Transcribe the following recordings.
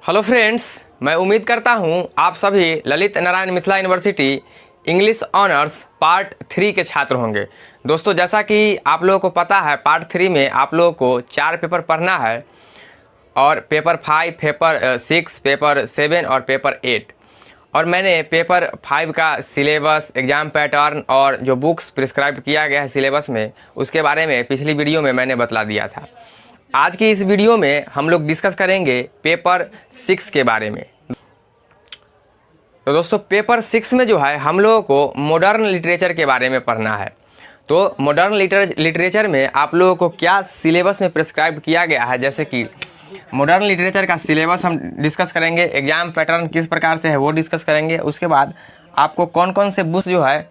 Hello friends, मैं उम्मीद करता हूं आप सभी Lalit Narayan Mithila university English honours part 3 के छात्र होंगे। दोस्तों, जैसा कि आप लोगों को पता है, पार्ट 3 में आप लोगों को 4 पेपर पढ़ना है और पेपर 5, पेपर 6, पेपर 7 और पेपर 8। और मैंने पेपर 5 का सिलेबस, एग्ज़ाम पैटर्न और जो बुक्स प्रिस्क्राइब किया गया है सिलेबस में, उसके बारे में पिछली वीडियो में मैंने बतला दिया था। आज की इस वीडियो में हम लोग डिस्कस करेंगे पेपर 6 के बारे में। तो दोस्तों, पेपर 6 में जो है हम लोगों को मॉडर्न लिटरेचर के बारे में पढ़ना है। तो मॉडर्न लिटरेचर में आप लोगों को क्या सिलेबस में प्रिस्क्राइब किया गया है, जैसे कि मॉडर्न लिटरेचर का सिलेबस हम डिस्कस करेंगे, एग्जाम पैटर्न किस प्रकार से है वो डिस्कस करेंगे। उसके बाद आपको कौन कौन से बुक्स जो है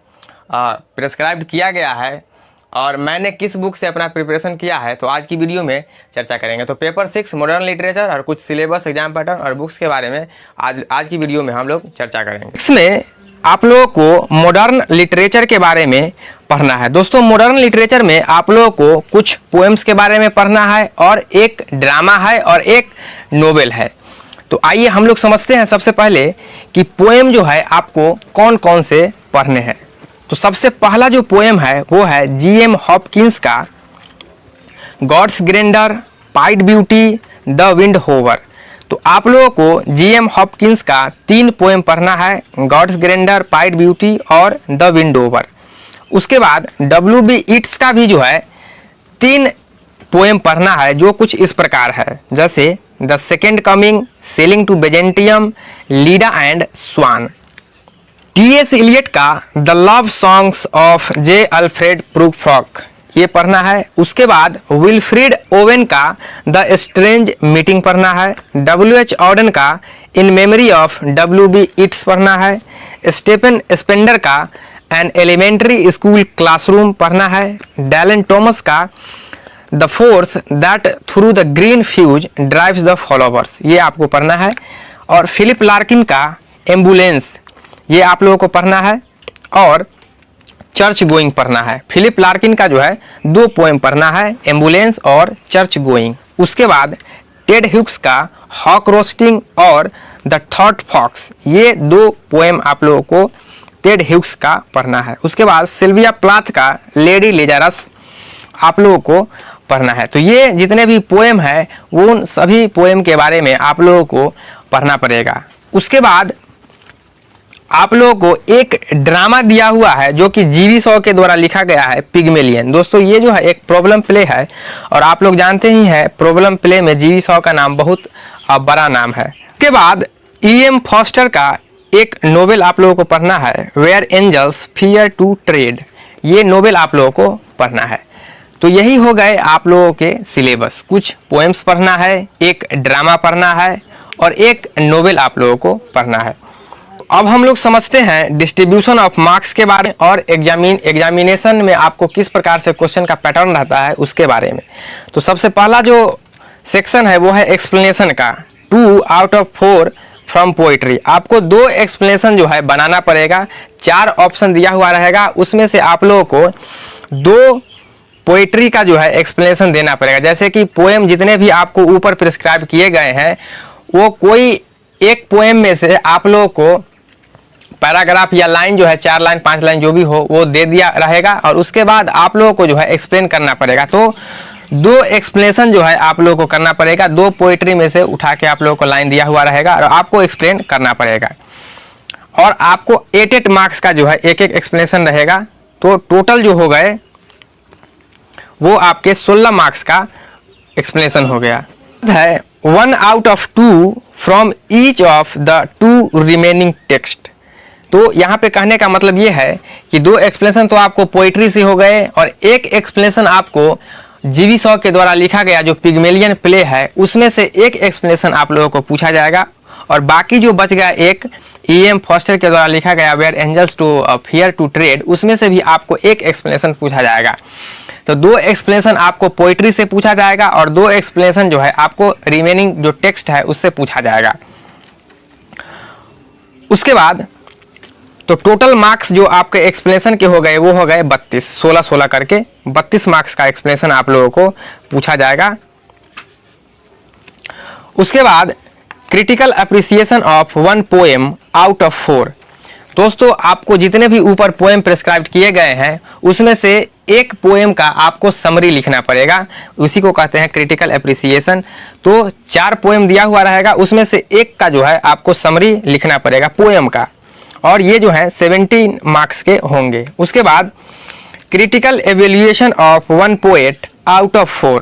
प्रिस्क्राइब किया गया है और मैंने किस बुक से अपना प्रिपरेशन किया है, तो आज की वीडियो में चर्चा करेंगे। तो पेपर 6 मॉडर्न लिटरेचर और कुछ सिलेबस, एग्जाम पैटर्न और बुक्स के बारे में आज की वीडियो में हम लोग चर्चा करेंगे। इसमें आप लोगों को मॉडर्न लिटरेचर के बारे में पढ़ना है। दोस्तों, मॉडर्न लिटरेचर में आप लोगों को कुछ पोएम्स के बारे में पढ़ना है और एक ड्रामा है और एक नोवेल है। तो आइए हम लोग समझते हैं सबसे पहले कि पोएम जो है आपको कौन कौन से पढ़ने हैं। तो सबसे पहला जो पोएम है वो है G.M. हॉपकिंस का God's grandeur, pied beauty, the windhover. तो आप लोगों को G.M. हॉपकिंस का 3 पोएम पढ़ना है, गॉड्स ग्रैंडर, पाइट ब्यूटी और द विंड ओवर। उसके बाद W.B. येट्स का भी जो है 3 पोएम पढ़ना है, जो कुछ इस प्रकार है, जैसे the second coming, sailing to Byzantium, Leda and swan. T.S. Eliot का the love songs of J. Alfred Prufrock ये पढ़ना है। उसके बाद विल्फ्रीड ओवेन का द स्ट्रेंज मीटिंग पढ़ना है। W.H. ऑडेन का इन मेमोरी ऑफ W.B. येट्स पढ़ना है। स्टेफन स्पेंडर का एन एलिमेंट्री स्कूल क्लासरूम पढ़ना है। डैलन टॉमस का the force that through the green fuse drives the followers ये आपको पढ़ना है। और फिलिप लार्किन का एम्बुलेंस ये आप लोगों को पढ़ना है और चर्च गोइंग पढ़ना है। फिलिप लार्किन का जो है 2 पोएम पढ़ना है, एम्बुलेंस और चर्च गोइंग। उसके बाद टेड ह्यूक्स का हॉक रोस्टिंग और द थॉट फॉक्स ये 2 पोएम आप लोगों को टेड ह्यूक्स का पढ़ना है। उसके बाद सिल्विया प्लाथ का लेडी लेजारस आप लोगों को पढ़ना है। तो ये जितने भी पोएम है वो उन सभी पोएम के बारे में आप लोगों को पढ़ना पड़ेगा। उसके बाद आप लोगों को एक ड्रामा दिया हुआ है जो कि G.V. शॉ के द्वारा लिखा गया है, पिग्मेलियन। दोस्तों, ये जो है एक प्रॉब्लम प्ले है और आप लोग जानते ही हैं प्रॉब्लम प्ले में G.V. शॉ का नाम बहुत बड़ा नाम है। उसके बाद E.M. फॉस्टर का एक नोवेल आप लोगों को पढ़ना है, where angels fear to tread ये नोवेल आप लोगों को पढ़ना है। तो यही हो गए आप लोगों के सिलेबस। कुछ पोएम्स पढ़ना है, एक ड्रामा पढ़ना है और एक नोवेल आप लोगों को पढ़ना है। अब हम लोग समझते हैं डिस्ट्रीब्यूशन ऑफ मार्क्स के बारे में और एग्जामिनेशन में आपको किस प्रकार से क्वेश्चन का पैटर्न रहता है उसके बारे में। तो सबसे पहला जो सेक्शन है वो है एक्सप्लेनेशन का, 2 आउट ऑफ 4 फ्रॉम पोइट्री। आपको 2 एक्सप्लेनेशन जो है बनाना पड़ेगा। 4 ऑप्शन दिया हुआ रहेगा, उसमें से आप लोगों को 2 पोइट्री का जो है एक्सप्लेनेशन देना पड़ेगा। जैसे कि पोएम जितने भी आपको ऊपर प्रिस्क्राइब किए गए हैं वो कोई एक पोएम में से आप लोगों को पैराग्राफ या लाइन जो है 4 लाइन 5 लाइन जो भी हो वो दे दिया रहेगा और उसके बाद आप लोगों को जो है एक्सप्लेन करना पड़ेगा। तो 2 एक्सप्लेनेशन जो है आप लोगों को करना पड़ेगा। 2 पोइट्री में से उठा के आप लोगों को लाइन दिया हुआ रहेगा और आपको एक्सप्लेन करना पड़ेगा और आपको 8 मार्क्स का जो है एक एक्सप्लेनेशन रहेगा। तो टोटल जो हो गए वो आपके 16 मार्क्स का एक्सप्लेनेशन हो गया है। 1 out of 2 from each of the 2 remaining text. तो यहाँ पे कहने का मतलब ये है कि 2 एक्सप्लेनेशन तो आपको पोइट्री से हो गए और एक एक्सप्लेनेशन आपको G.V. शॉ के द्वारा लिखा गया जो पिग्मेलियन प्ले है उसमें से एक एक्सप्लेनेशन आप लोगों को पूछा जाएगा और बाकी जो बच गया एक E.M. फॉस्टर के द्वारा लिखा गया where angels to fear to tread उसमें से भी आपको एक एक्सप्लेनेशन पूछा जाएगा। तो 2 एक्सप्लेनेशन आपको पोइट्री से पूछा जाएगा और 2 एक्सप्लेनेशन जो है आपको रिमेनिंग जो टेक्स्ट है उससे पूछा जाएगा। उसके बाद तो टोटल मार्क्स जो आपके एक्सप्लेनेशन के हो गए वो हो गए 32, 16 करके 32 मार्क्स का एक्सप्लेनेशन आप लोगों को पूछा जाएगा। उसके बाद critical appreciation of one poem out of 4। दोस्तों आपको जितने भी ऊपर पोएम प्रेस्क्राइब किए गए हैं उसमें से एक पोएम का आपको समरी लिखना पड़ेगा, उसी को कहते हैं क्रिटिकल अप्रिसिएशन। तो 4 पोएम दिया हुआ रहेगा, उसमें से एक का जो है आपको समरी लिखना पड़ेगा पोएम का, और ये जो है 17 मार्क्स के होंगे। उसके बाद critical evaluation of one poet out of 4।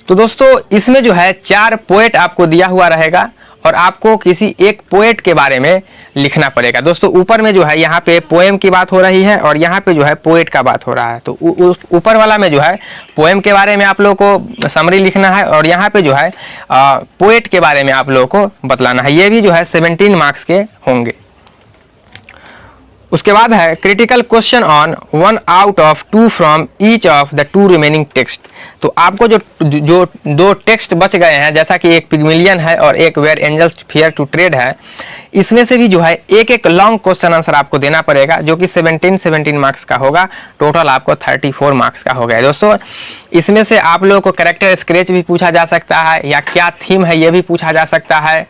तो दोस्तों इसमें जो है 4 पोएट आपको दिया हुआ रहेगा और आपको किसी एक पोएट के बारे में लिखना पड़ेगा। दोस्तों ऊपर में जो है यहाँ पे पोएम की बात हो रही है और यहाँ पे जो है पोएट का बात हो रहा है। तो ऊपर वाला में जो है पोएम के बारे में आप लोगों को समरी लिखना है और यहाँ पे जो है पोएट के बारे में आप लोगों को बतलाना है। ये भी जो है 17 मार्क्स के होंगे। उसके बाद है critical question on 1 out of 2 from each of the 2 remaining text. तो आपको जो 2 टेक्स्ट बच गए हैं, जैसा कि एक पिग्मिलियन है और एक where angels fear to tread है, इसमें से भी जो है एक लॉन्ग क्वेश्चन आंसर आपको देना पड़ेगा, जो कि 17 मार्क्स का होगा। टोटल आपको 34 मार्क्स का हो गया। दोस्तों इसमें से आप लोगों को कैरेक्टर स्केच भी पूछा जा सकता है, या क्या थीम है ये भी पूछा जा सकता है,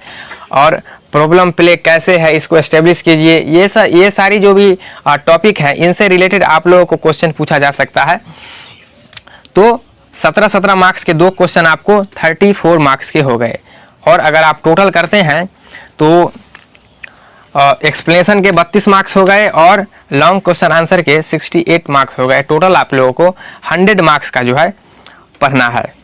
और प्रॉब्लम प्ले कैसे है इसको एस्टेब्लिश कीजिए। ये सारी जो भी टॉपिक है इनसे रिलेटेड आप लोगों को क्वेश्चन पूछा जा सकता है। तो 17 मार्क्स के 2 क्वेश्चन आपको 34 मार्क्स के हो गए। और अगर आप टोटल करते हैं तो एक्सप्लेनेशन के 32 मार्क्स हो गए और लॉन्ग क्वेश्चन आंसर के 68 मार्क्स हो गए। टोटल आप लोगों को 100 मार्क्स का जो है पढ़ना है।